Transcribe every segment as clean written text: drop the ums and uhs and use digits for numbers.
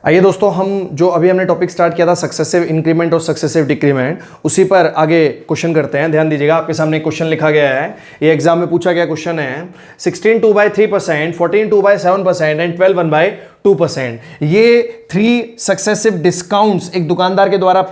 आइए दोस्तों, हम जो अभी हमने टॉपिक स्टार्ट किया था सक्सेसिव इंक्रीमेंट और सक्सेसिव डिक्रीमेंट, उसी पर आगे क्वेश्चन करते हैं। ध्यान दीजिएगा, आपके सामने क्वेश्चन लिखा गया है, ये एग्जाम में पूछा गया क्वेश्चन है। 16 2/3%, 14 2/7% एंड 12 1/2%। ये 3 सक्सेसिव डिस्काउंट्स एक दुकानदार के द्वारा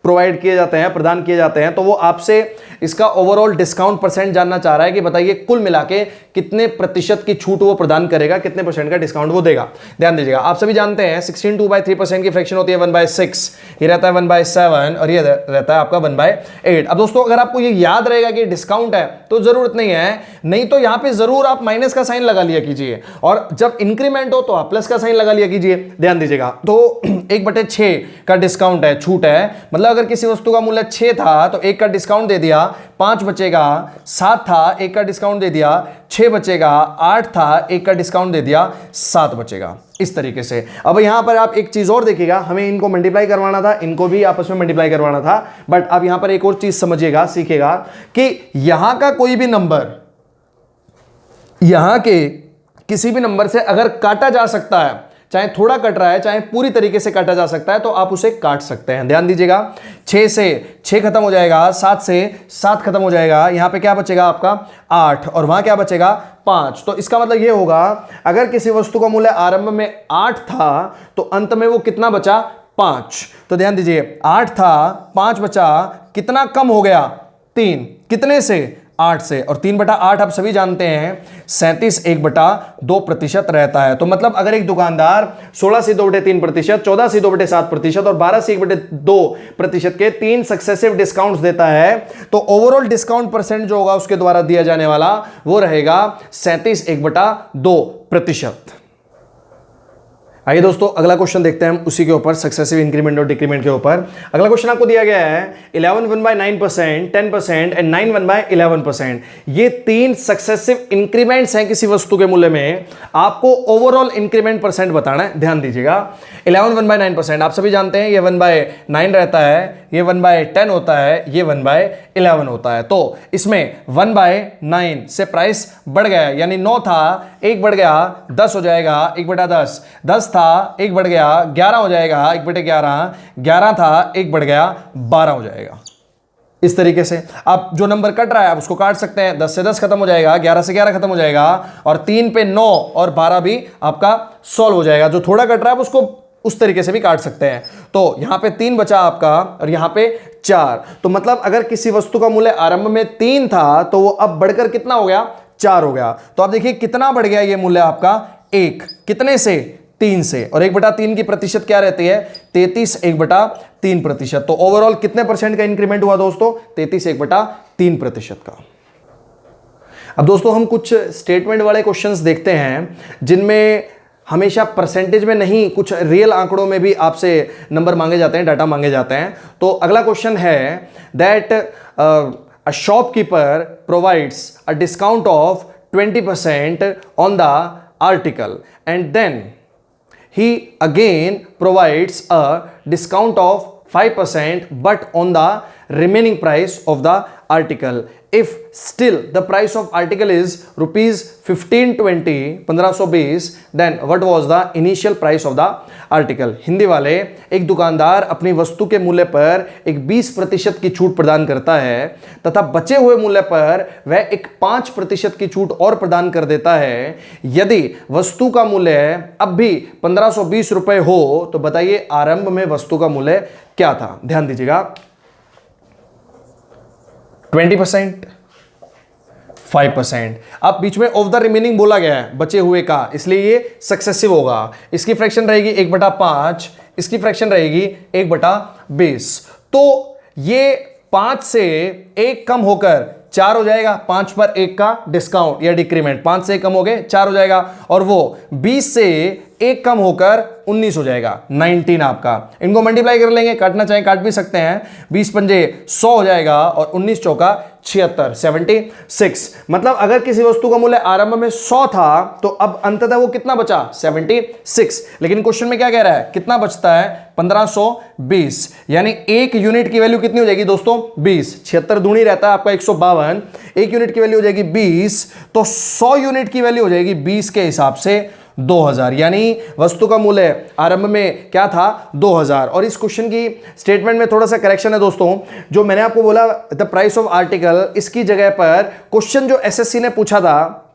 प्रोवाइड किए जाते हैं, प्रदान किए जाते हैं। तो वो आपसे इसका ओवरऑल डिस्काउंट परसेंट जानना चाह रहा है कि बताइए कुल मिला के कितने प्रतिशत की छूट वो प्रदान करेगा, कितने परसेंट का डिस्काउंट वो देगा। ध्यान दीजिएगा, आप सभी जानते हैं 16 2/3% की फ्रैक्शन होती है 1/6, ये रहता है 1/7 और ये रहता है आपका 1/8। अब दोस्तों अगर आपको ये याद रहेगा कि डिस्काउंट है तो जरूरत नहीं है, नहीं तो यहां पे जरूर आप माइनस का साइन लगा लिया कीजिए, और जब इंक्रीमेंट हो तो आप प्लस का साइन लगा लिया कीजिए। ध्यान दीजिएगा, तो 1/6 का डिस्काउंट है, छूट है। मतलब अगर किसी वस्तु का मूल्य 6 था तो 1 का डिस्काउंट दे दिया, 5 बचेगा। 7 था, 1 का डिस्काउंट दे दिया, 6 बचेगा। 8 था, 1 का डिस्काउंट दे दिया, 7 बचेगा। इस तरीके से। अब यहां पर आप एक चीज और देखिएगा, हमें इनको मल्टीप्लाई करवाना था, इनको भी आपस में मल्टीप्लाई करवाना था, बट अब यहां पर एक और चीज समझिएगा, सीखिएगा कि यहां का कोई भी नंबर यहां के किसी भी नंबर से अगर काटा जा सकता है, चाहे थोड़ा कट रहा है चाहे पूरी तरीके से काटा जा सकता है, तो आप उसे काट सकते हैं। ध्यान दीजिएगा, 6 से 6 खत्म हो जाएगा, 7 से 7 खत्म हो जाएगा, यहां पे क्या बचेगा आपका 8, और वहां क्या बचेगा 5। तो इसका मतलब यह होगा, अगर किसी वस्तु का मूल्य आरंभ में 8 था तो अंत में वो कितना बचा 5। तो ध्यान दीजिए, 8 था, 5 बचा, कितना कम हो गया 3, कितने से 8 से, और 3/8 आप सभी जानते हैं 37 1/2% रहता है। तो मतलब अगर एक दुकानदार 16 से 2/3%, 14 से 2/7% और 12 से 1/2% के 3 सक्सेसिव डिस्काउंट्स देता है, तो ओवरऑल डिस्काउंट परसेंट जो होगा उसके द्वारा दिया जाने वाला वो रहेगा 37 1/2%। आइए दोस्तों, अगला क्वेश्चन देखते हैं हम उसी के ऊपर, सक्सेसिव इंक्रीमेंट और डिक्रीमेंट के ऊपर। अगला क्वेश्चन आपको दिया गया है 11 1/9%, 10% एंड 9 1/11%। ये 3 सक्सेसिव इंक्रीमेंट्स हैं किसी वस्तु के मूल्य में, आपको ओवरऑल इंक्रीमेंट परसेंट बताना है। ध्यान दीजिएगा, 11 1/9%, आप सभी जानते हैं ये 1/9 रहता है, ये 1/10 होता है, ये 1/11 होता है। तो इसमें 1/9 से प्राइस बढ़ गया, यानी 9 था, 1 बढ़ गया 10 हो जाएगा 1/10, 10 था 1 बढ़ गया 11 हो जाएगा 1/11, 11 था 1 बढ़ गया 12 हो जाएगा। इस तरीके से आप जो नंबर कट रहा है आप उसको काट सकते हैं। 10 से 10 खत्म हो जाएगा, 11 से 11 खत्म हो जाएगा, और 3 पे 9 और 12 भी आपका सॉल्व हो जाएगा। जो थोड़ा कट रहा है आप उसको उस तरीके से भी काट सकते हैं। तो यहां पे 3 बचा आपका और यहां पे 4। तो मतलब अगर किसी वस्तु का मूल्य आरंभ में 3 था तो वो अब बढ़कर कितना हो गया 4 हो गया। तो आप देखिए कितना बढ़ गया ये मूल्य आपका 1, कितने से 3 से, और 1/3 की प्रतिशत क्या रहती है 33 1/3%। तो ओवरऑल कितने परसेंट का इंक्रीमेंट हुआ दोस्तों 33 1/3% का। अब दोस्तों हम कुछ स्टेटमेंट वाले क्वेश्चंस देखते हैं जिनमें हमेशा परसेंटेज में नहीं, कुछ रियल आंकड़ों में भी आपसे नंबर मांगे जाते हैं, डाटा मांगे जाते हैं। तो अगला क्वेश्चन है that a shopkeeper provides a discount of 20% on the article and then he again provides a discount of 5% but on the remaining price of the article. If still the price of article is rupees 1520, 1520, then what was the initial price of the article? Hindi वाले, एक दुकानदार अपनी वस्तु के मूल्य पर एक 20% की छूट प्रदान करता है तथा बचे हुए मूल्य पर वह एक 5% की छूट और प्रदान कर देता है। यदि वस्तु का मूल्य अब भी 1520 रुपए हो तो बताइए आरंभ में वस्तु का मूल्य क्या था। ध्यान दीजिएगा, 20%, 5%। अब बीच में ऑफ द रिमेनिंग बोला गया है बचे हुए का, इसलिए ये सक्सेसिव होगा। इसकी फ्रैक्शन रहेगी 1/5, इसकी फ्रैक्शन रहेगी 1/20। तो ये 5 से 1 कम होकर 4 हो जाएगा। 5 पर 1 का डिस्काउंट या डिक्रीमेंट, 5 से 1 कम हो गए 4 हो जाएगा, और वो 20 से 1 कम होकर 19 हो जाएगा, 19 आपका। इनको मल्टीप्लाई कर लेंगे, काटना चाहे काट भी सकते हैं, 20 पंजे 100 हो जाएगा और 19 चौका 76, 76। मतलब अगर किसी वस्तु का मूल्य आरंभ में 100 था तो अब अंततः वो कितना बचा 76। लेकिन क्वेश्चन में क्या कह रहा है, कितना बचता है 1520, यानी 1 यूनिट की वैल्यू कितनी हो जाएगी दोस्तों 20। 76 दूनी रहता है आपका 152, 1 यूनिट की वैल्यू हो जाएगी 20, तो 100 यूनिट की वैल्यू हो जाएगी 20 के हिसाब से 2000, यानी वस्तु का मूल्य आरंभ में क्या था 2000। और इस क्वेश्चन की स्टेटमेंट में थोड़ा सा करेक्शन है दोस्तों, जो मैंने आपको बोला द प्राइस ऑफ आर्टिकल, इसकी जगह पर क्वेश्चन जो एसएससी ने पूछा था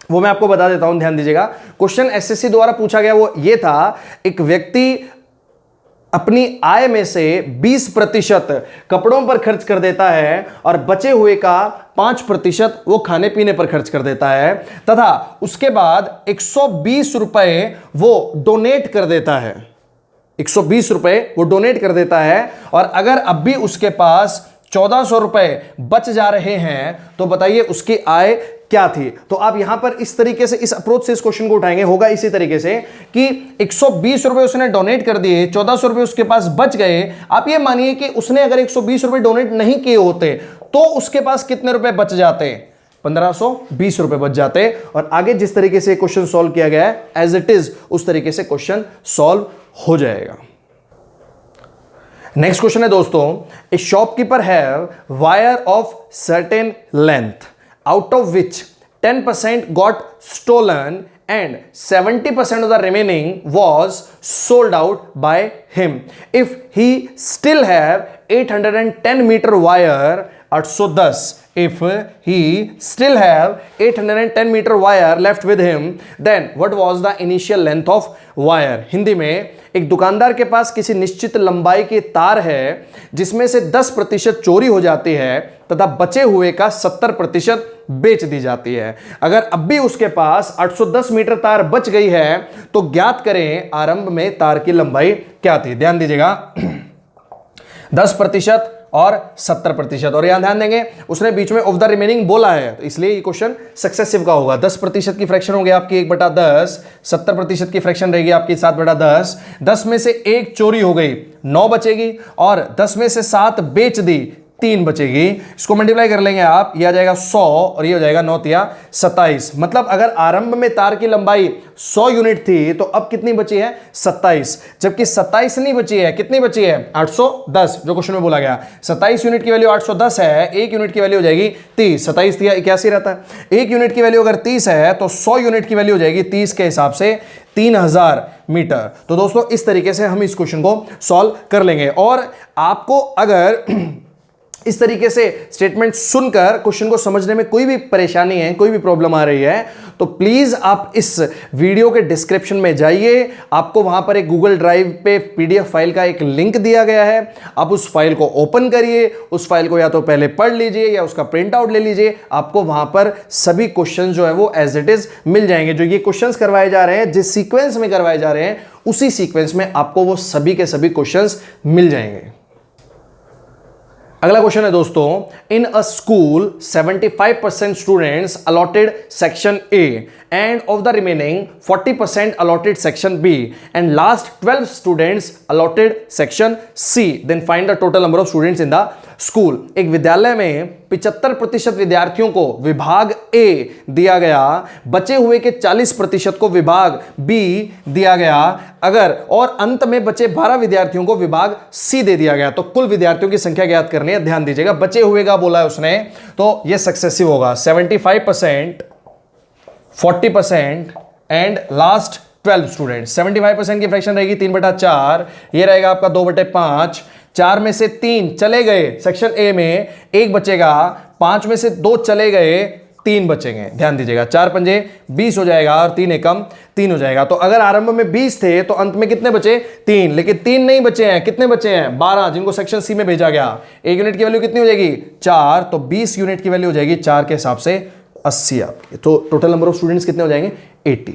वो मैं आपको बता देता हूं, ध्यान दीजिएगा। क्वेश्चन एसएससी द्वारा पूछा गया वो ये था, एक व्यक्ति अपनी आय में से 20% कपड़ों पर खर्च कर देता है और बचे हुए का 5% वो खाने पीने पर खर्च कर देता है, तथा उसके बाद 120 रुपए वो डोनेट कर देता है। 120 रुपए वो डोनेट कर देता है, और अगर अब भी उसके पास 1400 रुपए बच जा रहे हैं तो बताइए उसकी आय क्या थी। तो आप यहां पर इस तरीके से, इस अप्रोच से इस क्वेश्चन को उठाएंगे। होगा इसी तरीके से कि 120 रुपए उसने डोनेट कर दिए, 1400 रुपए उसके पास बच गए। आप ये मानिए कि उसने अगर 120 रुपए डोनेट नहीं किए होते तो उसके पास कितने रुपए बच जाते? 1520 रुपए बच जाते। और आगे जिस तरीके से क्वेश्चन सॉल्व किया गया है एज इट इज, उस तरीके से क्वेश्चन सॉल्व हो जाएगा। नेक्स्ट क्वेश्चन है दोस्तों, ए shopkeeper have wire of certain length out of which 10% got stolen and 70% of the remaining was sold out by him. If he still have 810 meter wire, 810, if he still have 810 meter wire left with him, then what was the initial length of wire? Hindi में, एक दुकानदार के पास किसी निश्चित लंबाई के तार है जिसमें से 10% चोरी हो जाती है तथा बचे हुए का 70% बेच दी जाती है। अगर अब भी उसके पास 810 मीटर तार बच गई है तो ज्ञात करें आरंभ में तार की लंबाई क्या थी। ध्यान दीजिएगा 10% और 70%, और यहां ध्यान देंगे उसने बीच में ऑफ द रिमेनिंग बोला है, तो इसलिए ये क्वेश्चन सक्सेसिव का होगा। 10% की फ्रैक्शन हो गया आपकी 1/10, 70% की फ्रैक्शन रहेगी आपकी 7/10। 10 में से 1 चोरी हो गई, 9 बचेगी, और 10 में से 7 बेच दी, 3 बचेगी। इसको मल्टीप्लाई कर लेंगे आप, ये आ जाएगा 100 और ये हो जाएगा 9 तिया 27। मतलब अगर आरंभ में तार की लंबाई 100 यूनिट थी तो अब कितनी बची है? 27। जबकि 27 नहीं बची है, कितनी बची है? 810, जो क्वेश्चन में बोला गया। 27 यूनिट की वैल्यू 810 है, 1 यूनिट की वैल्यू हो जाएगी 30। 27 तिया 81 रहता है। 1 यूनिट की वैल्यू अगर 30 है तो 100 यूनिट की वैल्यू हो जाएगी 30 के हिसाब से 3000 मीटर। तो दोस्तों इस तरीके से हम इस क्वेश्चन को सॉल्व कर लेंगे। और आपको अगर इस तरीके से स्टेटमेंट सुनकर क्वेश्चन को समझने में कोई भी परेशानी है, कोई भी प्रॉब्लम आ रही है, तो प्लीज आप इस वीडियो के डिस्क्रिप्शन में जाइए। आपको वहां पर एक गूगल ड्राइव पे पीडीएफ फाइल का एक लिंक दिया गया है, आप उस फाइल को ओपन करिए। उस फाइल को या तो पहले पढ़ लीजिए या उसका प्रिंट आउट ले लीजिए। आपको वहां पर सभी क्वेश्चन जो है वो एज इट इज मिल जाएंगे। जो ये क्वेश्चन करवाए जा रहे हैं, जिस सीक्वेंस में करवाए जा रहे हैं, उसी सीक्वेंस में आपको वो सभी के सभी क्वेश्चन मिल जाएंगे। अगला क्वेश्चन है दोस्तों, in a school 75% students allotted section A and of the remaining 40% allotted section B and last 12 students allotted section C, then find the total number of students in the school। एक विद्यालय में 75% विद्यार्थियों को विभाग A दिया गया, बचे हुए के 40% को विभाग B दिया गया, अगर और अंत में बचे 12 विद्यार्थियों को विभाग C दे दिया गया, तो कुल विद्यार्थियों की संख्या ज्ञात करनी है। ध्यान दीजिएगा बचे हुए का बोला है उसने, तो यह सक्सेसिव होगा। 75%, 40% एंड लास्ट 12 स्टूडेंट। 75% की फ्रैक्शन रहेगी 3/4, ये रहेगा आपका 2/5। 4 में से 3 चले गए सेक्शन ए में, 1 बचेगा। 5 में से 2 चले गए, 3 बचेंगे। ध्यान दीजिएगा 4 पंजे 20 हो जाएगा और 3 एकम 3 हो जाएगा। तो अगर आरंभ में 20 थे तो अंत में कितने बचे? 3। लेकिन 3 नहीं बचे हैं, कितने बचे हैं? 12, जिनको सेक्शन सी में भेजा गया। 1 यूनिट की वैल्यू कितनी हो जाएगी? 4। तो 20 यूनिट की वैल्यू हो जाएगी 4 के हिसाब से 80 आपके। तो टोटल नंबर ऑफ स्टूडेंट्स कितने हो जाएंगे? 80।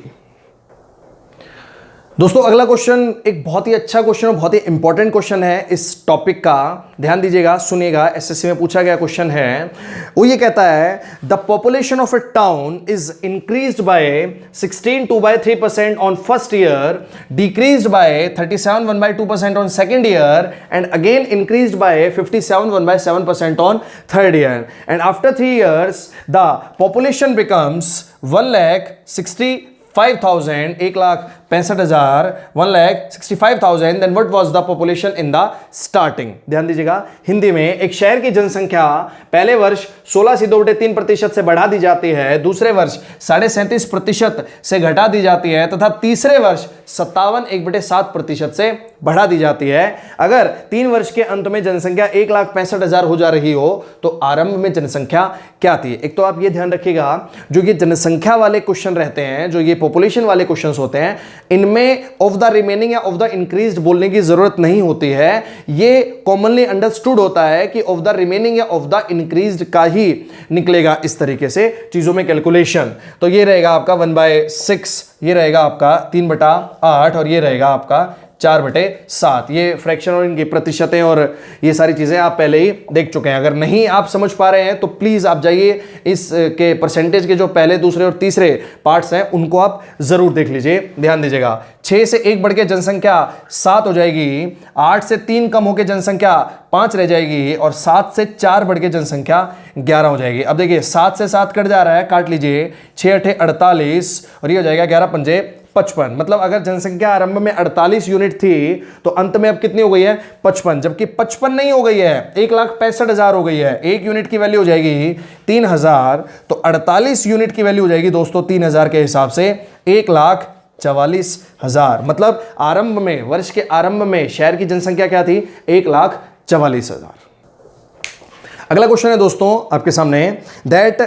दोस्तों अगला क्वेश्चन एक बहुत ही अच्छा क्वेश्चन और बहुत ही इंपॉर्टेंट क्वेश्चन है इस टॉपिक का। ध्यान दीजिएगा, सुनिएगा, एसएससी में पूछा गया क्वेश्चन है। वो ये कहता है the population of a town is increased by 16.2% on first year, decreased by 37.1% on second year and again increased by 57.7% on third year and after 3 years the population becomes 1,65,000, 65,000, 1,65,000, then what was the population in the starting. ध्यान दीजिएगा, हिंदी में एक शहर की जनसंख्या पहले वर्ष 16.3% से बढ़ा दी जाती है, दूसरे वर्ष 37.5% से घटा दी जाती है तथा तीसरे वर्ष 57.1% से बढ़ा दी जाती है। अगर 3 वर्ष के अंत में जनसंख्या 1,65,000 हो जा रही हो तो आरंभ में जनसंख्या क्या थी। एक तो आप ये ध्यान रखिएगा, जो ये जनसंख्या वाले क्वेश्चन रहते हैं, जो ये पॉपुलेशन वाले क्वेश्चंस होते हैं, इनमें ऑफ द रिमेनिंग या ऑफ द इंक्रीज्ड बोलने की जरूरत नहीं होती है। ये कॉमनली अंडरस्टूड होता है कि ऑफ द रिमेनिंग या ऑफ द इंक्रीज्ड का ही निकलेगा इस तरीके से चीजों में कैलकुलेशन। तो ये रहेगा आपका 1/6, ये रहेगा आपका 3/8 और ये रहेगा आपका 4/7। ये फ्रैक्शन और इनकी प्रतिशतें और ये सारी चीज़ें आप पहले ही देख चुके हैं। अगर नहीं आप समझ पा रहे हैं तो प्लीज़ आप जाइए इस के परसेंटेज के जो पहले, दूसरे और तीसरे पार्ट्स हैं उनको आप ज़रूर देख लीजिए। ध्यान दीजिएगा, 6 से 1 बढ़ के जनसंख्या 7 हो जाएगी, 8 से 3 कम होकर जनसंख्या 5 रह जाएगी और 7 से 4 बढ़ के जनसंख्या 11 हो जाएगी। अब देखिए 7 से 7 कट जा रहा है, काट लीजिए, 6 8 48 और ये हो जाएगा 11 पंजे 55। मतलब अगर जनसंख्या आरंभ में 48 यूनिट थी तो अंत में अब कितनी हो गई है 55, जबकि 55 नहीं हो गई है, 1,65,000 हो गई है। 1 यूनिट की वैल्यू हो जाएगी 3,000, तो 48 यूनिट की वैल्यू हो जाएगी दोस्तों 3,000 के हिसाब से 1,44,000। मतलब आरंभ में, वर्ष के आरंभ में शहर की जनसंख्या क्या थी 1,44,000। अगला क्वेश्चन है दोस्तों आपके सामने, that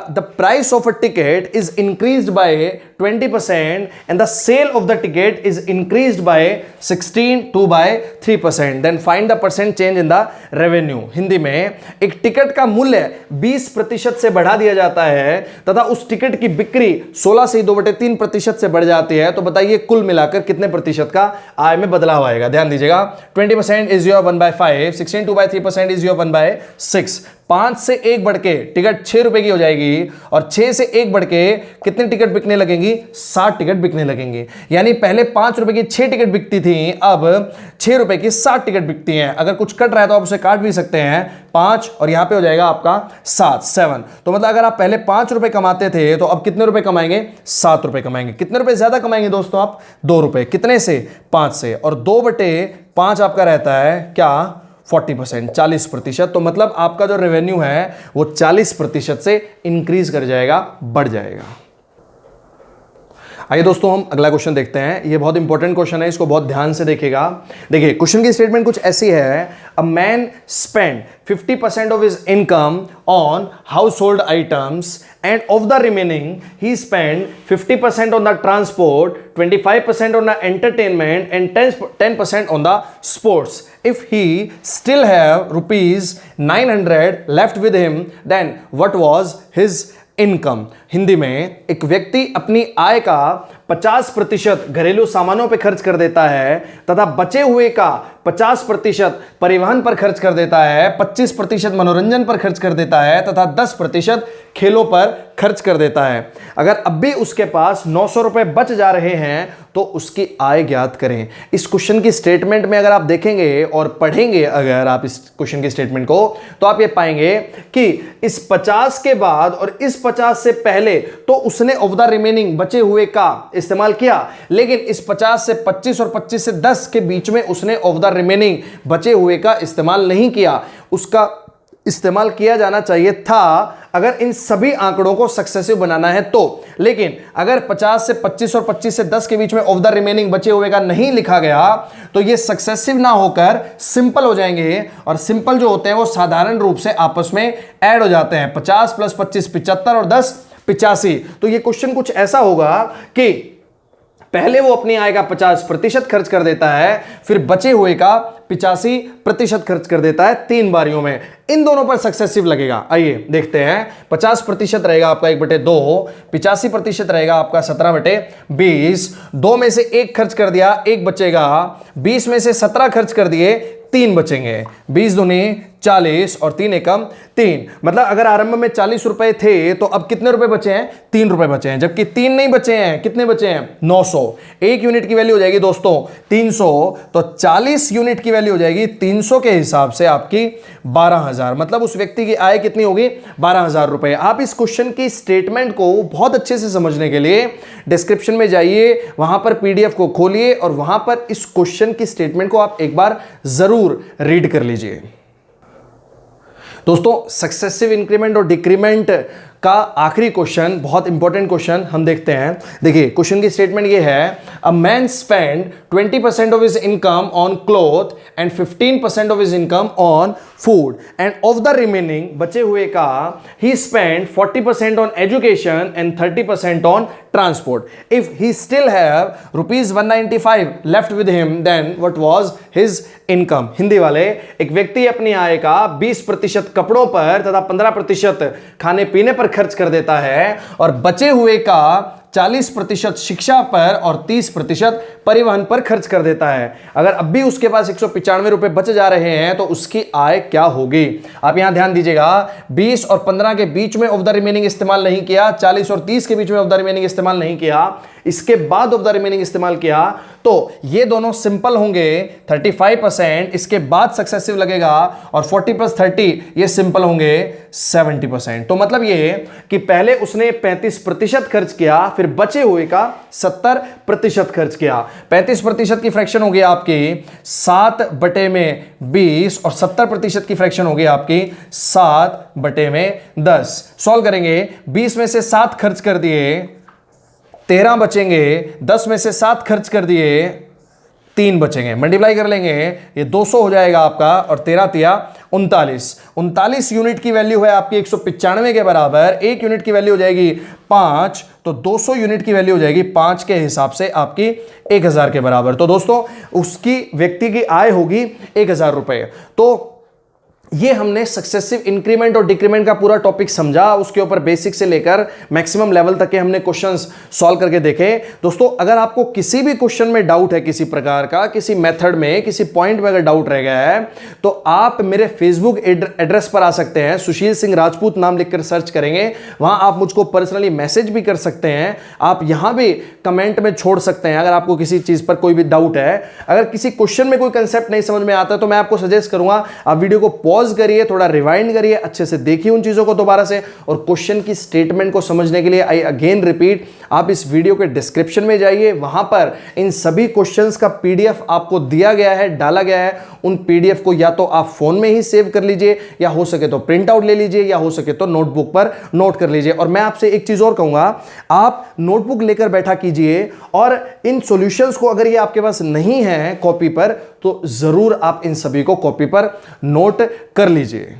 the price of a ticket is increased by 20% and the sale of the ticket is increased by 16.2/3%, then find the percent change in the revenue. Hindi में एक टिकट का मूल्य 20% से बढ़ा दिया जाता है तथा उस टिकट की बिक्री 16 से 2/3% से बढ़ जाती है, तो बताइए कुल मिलाकर कितने प्रतिशत का आय में बदलाव आएगा। ध्यान दीजिएगा, 20% इज योर 1/5, 16.2/3% इज योर 1/6। 5 से 1 बढ़ के टिकट 6 रुपए की हो जाएगी और 6 से 1 बढ़ के कितने टिकट बिकने लगेंगी 60 टिकट बिकने लगेंगी। यानी पहले 5 रुपए की 6 टिकट बिकती थी, अब 6 रुपए की 60 टिकट बिकती हैं। अगर कुछ कट रहा है तो आप उसे काट भी सकते हैं, 5 और यहां पे हो जाएगा आपका 7। तो मतलब अगर आप पहले 5 रुपए कमाते थे तो अब कितने रुपए कमाएंगे 7 रुपए कमाएंगे। कितने रुपए ज्यादा कमाएंगे दोस्तों आप 2 रुपए, कितने से 5 से, और 2/5 आपका रहता है क्या 40%, 40%। तो मतलब आपका जो रेवेन्यू है वो 40% से इंक्रीज कर जाएगा, बढ़ जाएगा। आइए दोस्तों हम अगला क्वेश्चन देखते हैं। ये बहुत इंपॉर्टेंट क्वेश्चन है, इसको बहुत ध्यान से देखिएगा। देखिए क्वेश्चन की स्टेटमेंट कुछ ऐसी है, a man spend 50% of his income on house hold items and of the remaining he spent 50% on the transport, 25% on the entertainment and 10% on the sports. If he still have rupees 900 left with him, then what was his income? Hindi में एक व्यक्ति अपनी आय का 50% घरेलू सामानों पर खर्च कर देता है तथा बचे हुए का 50% परिवहन पर खर्च कर देता है, 25% मनोरंजन पर खर्च कर देता है तथा 10% खेलों पर खर्च कर देता है। अगर अब भी उसके पास 900 रुपए बच जा रहे हैं तो उसकी आय ज्ञात करें। इस क्वेश्चन की स्टेटमेंट में अगर आप देखेंगे और पढ़ेंगे अगर आप इस क्वेश्चन की स्टेटमेंट को, तो आप ये पाएंगे कि इस 50 के बाद और इस 50 से पहले तो उसने ऑफ द रिमेनिंग बचे हुए का इस्तेमाल किया, लेकिन इस 50 से 25 और 25 से 10 के बीच में उसने ऑफ द रिमेनिंग बचे हुए का इस्तेमाल नहीं किया। उसका इस्तेमाल किया जाना चाहिए था अगर इन सभी आंकड़ों को सक्सेसिव बनाना है तो। लेकिन अगर 50 से 25 और 25 से 10 के बीच में ऑफ द रिमेनिंग बचे हुए का नहीं लिखा गया तो ये सक्सेसिव ना होकर सिंपल हो जाएंगे, और सिंपल जो होते हैं वो साधारण रूप से आपस में ऐड हो जाते हैं। 50 + 25 75 और 10 85। तो ये क्वेश्चन कुछ ऐसा होगा कि पहले वो अपनी आय का 50% खर्च कर देता है, फिर बचे हुए का 85% खर्च कर देता है 3 बारियों में। इन दोनों पर सक्सेसिव लगेगा। आइए देखते हैं। 50% रहेगा आपका 1/2, 85% रहेगा आपका 17/20। 2 में से 1 खर्च कर दिया, 1 बचेगा। 20 में से 17 खर्च कर दिए, 3 बचेंगे। 20 दूनी 40 और 3 एकम 3, मतलब अगर आरंभ में 40 रुपए थे तो अब कितने रुपए बचे हैं? 3 रुपए बचे हैं, जबकि 3 नहीं बचे हैं, कितने बचे हैं? 900। एक यूनिट की वैल्यू हो जाएगी दोस्तों 300, तो 40 यूनिट की वैल्यू हो जाएगी 300 के हिसाब से आपकी 12,000, मतलब उस व्यक्ति की आय कितनी होगी? 12,000 रुपए। आप इस क्वेश्चन की स्टेटमेंट को बहुत अच्छे से समझने के लिए डिस्क्रिप्शन में जाइए, वहां पर पीडीएफ को खोलिए और वहां पर इस क्वेश्चन की स्टेटमेंट को आप एक बार जरूर रीड कर लीजिए। दोस्तों, सक्सेसिव इंक्रीमेंट और डिक्रीमेंट का आखिरी क्वेश्चन, बहुत इंपॉर्टेंट क्वेश्चन हम देखते हैं। देखिए क्वेश्चन की स्टेटमेंट ये है, a man spend 20% of his income on cloth and 15% of his income on food and of the remaining, बचे हुए का ही spend 40% on education and 30% on transport. If he still have ₹195 left with him, then what was his income. Hindi वाले, एक व्यक्ति अपनी आय का 20% कपड़ों पर तथा 15% खाने पीने पर खर्च कर देता है और बचे हुए का 40% शिक्षा पर और 30% परिवहन पर खर्च कर देता है। अगर अब भी उसके पास 195 रुपए बच जा रहे हैं तो उसकी आय क्या होगी? आप यहां ध्यान दीजिएगा, 20 और 15 के बीच में ऑफ द रिमेनिंग इस्तेमाल नहीं किया, 40 और 30 के बीच में ऑफ द रिमेनिंग इस्तेमाल नहीं किया, इसके बाद ऑफ द रिमेनिंग इस्तेमाल किया, तो ये दोनों सिंपल होंगे 35%, इसके बाद सक्सेसिव लगेगा, और 40 + 30 ये सिंपल होंगे 70%। तो मतलब ये कि पहले उसने 35% खर्च किया, फिर बचे हुए का 70% खर्च किया। 35% की फ्रैक्शन होगी आपकी 7/20 और 70% की फ्रैक्शन होगी आपकी 7/10। सॉल्व करेंगे, 20 में से 7 खर्च कर दिए, 13 बचेंगे, 10 में से 7 खर्च कर दिए, 3 बचेंगे, मल्टीप्लाई कर लेंगे, ये 200 हो जाएगा आपका, और 13 तिया 39 यूनिट की वैल्यू है आपकी 195 के बराबर। एक यूनिट की वैल्यू हो जाएगी 5, तो 200 यूनिट की वैल्यू हो जाएगी 5 के हिसाब से आपकी 1000 के बराबर। तो दोस्तों, उसकी व्यक्ति की आय होगी 1000 रुपए। तो ये हमने सक्सेसिव इंक्रीमेंट और डिक्रीमेंट का पूरा टॉपिक समझा, उसके ऊपर बेसिक से लेकर मैक्सिमम लेवल तक के हमने क्वेश्चंस सॉल्व करके देखे। दोस्तों, अगर आपको किसी भी क्वेश्चन में डाउट है, किसी प्रकार का, किसी मेथड में, किसी पॉइंट में अगर डाउट रह गया है, तो आप मेरे फेसबुक एड्रेस पर आ सकते हैं, सुशील सिंह राजपूत नाम लिखकर सर्च करेंगे, वहां आप मुझको पर्सनली मैसेज भी कर सकते हैं। आप यहां भी कमेंट में छोड़ सकते हैं अगर आपको किसी चीज पर कोई भी डाउट है। अगर किसी क्वेश्चन में कोई कंसेप्ट नहीं समझ में आता तो मैं आपको सजेस्ट करूंगा, आप वीडियो को पॉज करिए, थोड़ा रिवाइंड करिए, अच्छे से देखिए उन चीजों को दोबारा से, और क्वेश्चन की स्टेटमेंट को समझने के लिए आई अगेन रिपीट, आप इस वीडियो के डिस्क्रिप्शन में जाइए, वहां पर इन सभी क्वेश्चंस का पीडीएफ आपको दिया गया है, डाला गया है। उन पीडीएफ को या तो आप फोन में ही सेव कर लीजिए, या हो सके तो प्रिंट आउट ले लीजिए, या हो सके तो नोटबुक पर नोट कर लीजिए। और मैं आपसे एक चीज और कहूंगा, आप नोटबुक लेकर बैठा कीजिए, और इन सॉल्यूशंस को अगर ये आपके पास नहीं है कॉपी पर, तो जरूर आप इन सभी को कॉपी पर नोट कर लीजिए।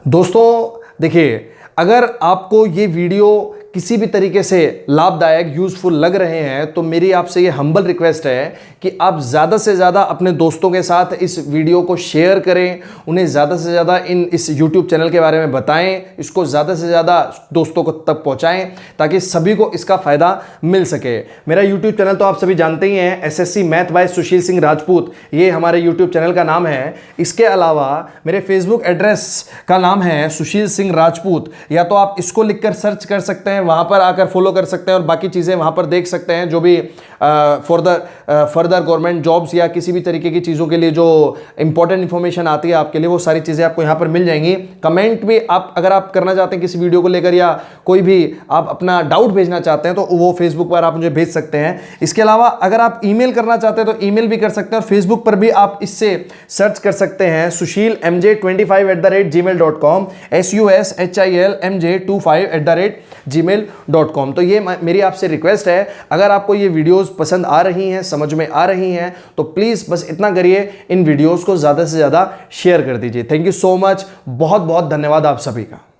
दोस्तों देखिए, अगर आपको ये वीडियो किसी भी तरीके से लाभदायक, यूजफुल लग रहे हैं, तो मेरी आपसे ये हम्बल रिक्वेस्ट है कि आप ज़्यादा से ज़्यादा अपने दोस्तों के साथ इस वीडियो को शेयर करें, उन्हें ज़्यादा से ज़्यादा इस YouTube चैनल के बारे में बताएं, इसको ज़्यादा से ज़्यादा दोस्तों को तक पहुंचाएं, ताकि सभी को इसका फ़ायदा मिल सके। मेरा YouTube चैनल तो आप सभी जानते ही हैं, SSC math bye Sushil Singh Rajput, ये हमारे YouTube चैनल का नाम है। इसके अलावा मेरे फेसबुक एड्रेस का नाम है सुशील सिंह राजपूत, या तो आप इसको लिखकर सर्च कर सकते हैं, वहां पर आकर फॉलो कर सकते हैं, और बाकी चीज़ें वहां पर देख सकते हैं, जो भी फर्दर गवर्नमेंट जॉब्स या किसी भी तरीके की चीज़ों के लिए जो इंपॉर्टेंट इंफॉर्मेशन आती है आपके लिए, वो सारी चीज़ें आपको यहाँ पर मिल जाएंगी। कमेंट भी आप अगर आप करना चाहते हैं किसी वीडियो को लेकर, या कोई भी आप अपना डाउट भेजना चाहते हैं, तो वो फेसबुक पर आप मुझे भेज सकते हैं। इसके अलावा अगर आप ईमेल करना चाहते हैं तो ईमेल भी कर सकते हैं, और फेसबुक पर भी आप इससे सर्च कर सकते हैं, sushilmj25@gmail.com, sushilmj25@gmail.com। तो ये मेरी आपसे रिक्वेस्ट है, अगर आपको ये वीडियोस पसंद आ रही हैं, समझ में आ रही हैं, तो प्लीज बस इतना करिए, इन वीडियोस को ज्यादा से ज्यादा शेयर कर दीजिए। थैंक यू सो मच, बहुत बहुत धन्यवाद आप सभी का।